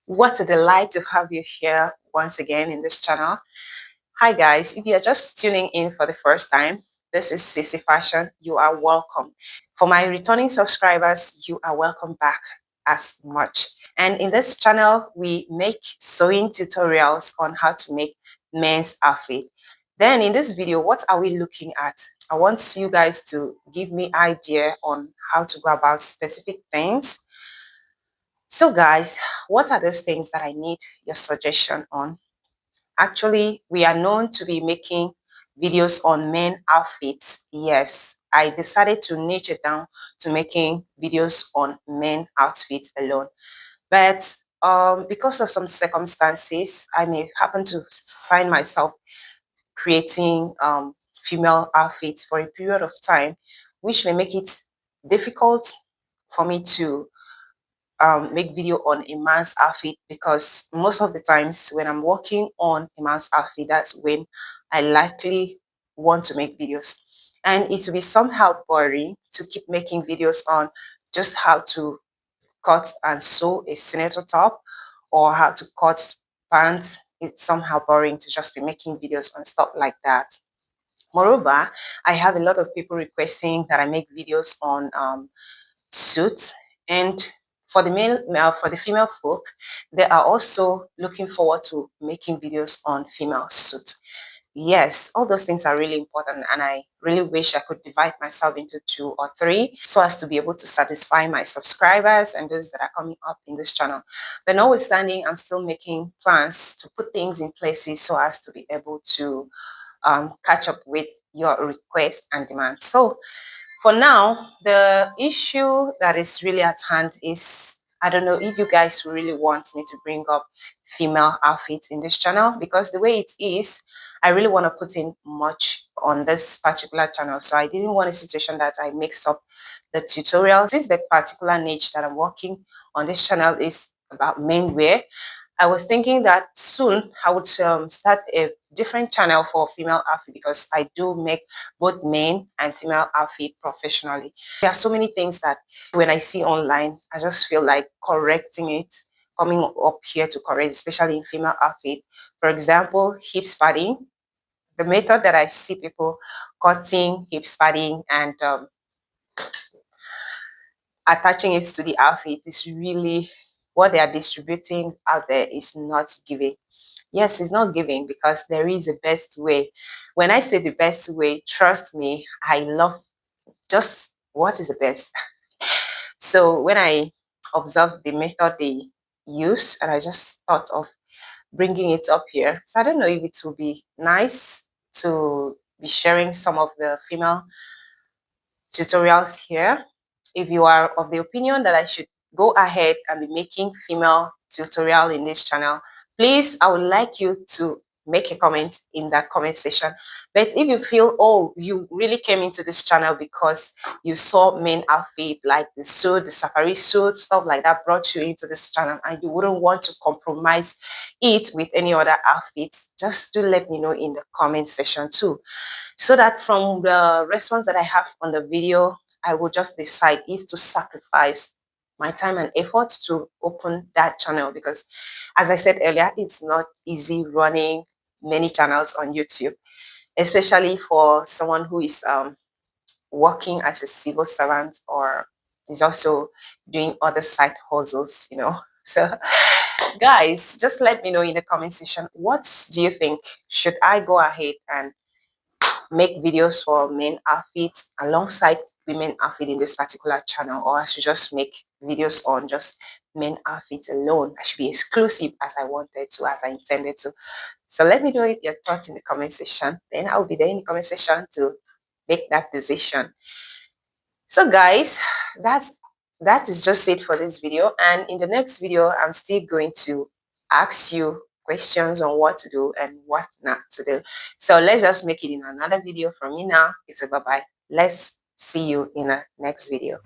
What a delight to have you here once again in this channel. Hi guys, if you're just tuning in for the first time, this is Sissy Fashion. You are welcome. For my returning subscribers, you are welcome back as much. And in this channel, we make sewing tutorials on how to make men's outfit. Then in this video, what are we looking at? I want you guys to give me idea on how to go about specific things. So guys, what are those things that I need your suggestion on? Actually, we are known to be making videos on men outfits. Yes, I decided to niche it down to making videos on men outfits alone. But because of some circumstances, I may happen to find myself creating female outfits for a period of time, which may make it difficult for me to make video on a man's outfit, because most of the times when I'm working on a man's outfit, that's when I likely want to make videos. And it will be somehow boring to keep making videos on just how to cut and sew a senator top or how to cut pants. It's somehow boring to just be making videos on stuff like that. Moreover, I have a lot of people requesting that I make videos on suits, and for the for the female folk, they are also looking forward to making videos on female suits. Yes, all those things are really important, and I really wish I could divide myself into 2 or 3 so as to be able to satisfy my subscribers and those that are coming up in this channel. But notwithstanding, I'm still making plans to put things in places so as to be able to catch up with your request and demand. So for now, the issue that is really at hand is, I don't know if you guys really want me to bring up female outfits in this channel, because the way it is, I really want to put in much on this particular channel. So I didn't want a situation that I mix up the tutorials. Since the particular niche that I'm working on this channel is about men wear, I was thinking that soon I would start a different channel for female outfit, because I do make both men and female outfit professionally. There are so many things that when I see online, I just feel like correcting it, coming up here to correct, especially in female outfit. For example, hip padding. The method that I see people cutting hip padding and attaching it to the outfit is really what they are distributing out there is not giving. Yes, it's not giving, because there is a best way. When I say the best way, trust me, I love just what is the best. So when I observed the method they use, and I just thought of bringing it up here. So I don't know if it would be nice to be sharing some of the female tutorials here. If you are of the opinion that I should go ahead and be making female tutorial in this channel, please, I would like you to make a comment in that comment section. But if you feel, oh, you really came into this channel because you saw men outfit like the suit, the safari suit, stuff like that brought you into this channel, and you wouldn't want to compromise it with any other outfits, just do let me know in the comment section too, so that from the response that I have on the video, I will just decide if to sacrifice my time and effort to open that channel. Because as I said earlier, it's not easy running many channels on YouTube, especially for someone who is working as a civil servant or is also doing other side hustles. So guys, just let me know in the comment section, what do you think? Should I go ahead and make videos for men outfits alongside women outfit in this particular channel, or I should just make videos on just men outfits alone? I should be exclusive as I wanted to, as I intended to. So let me know your thoughts in the comment section. Then I'll be there in the comment section to make that decision. So guys, that is just it for this video. And in the next video, I'm still going to ask you questions on what to do and what not to do. So let's just make it in another video. From me now, it's a bye-bye. Let's see you in the next video.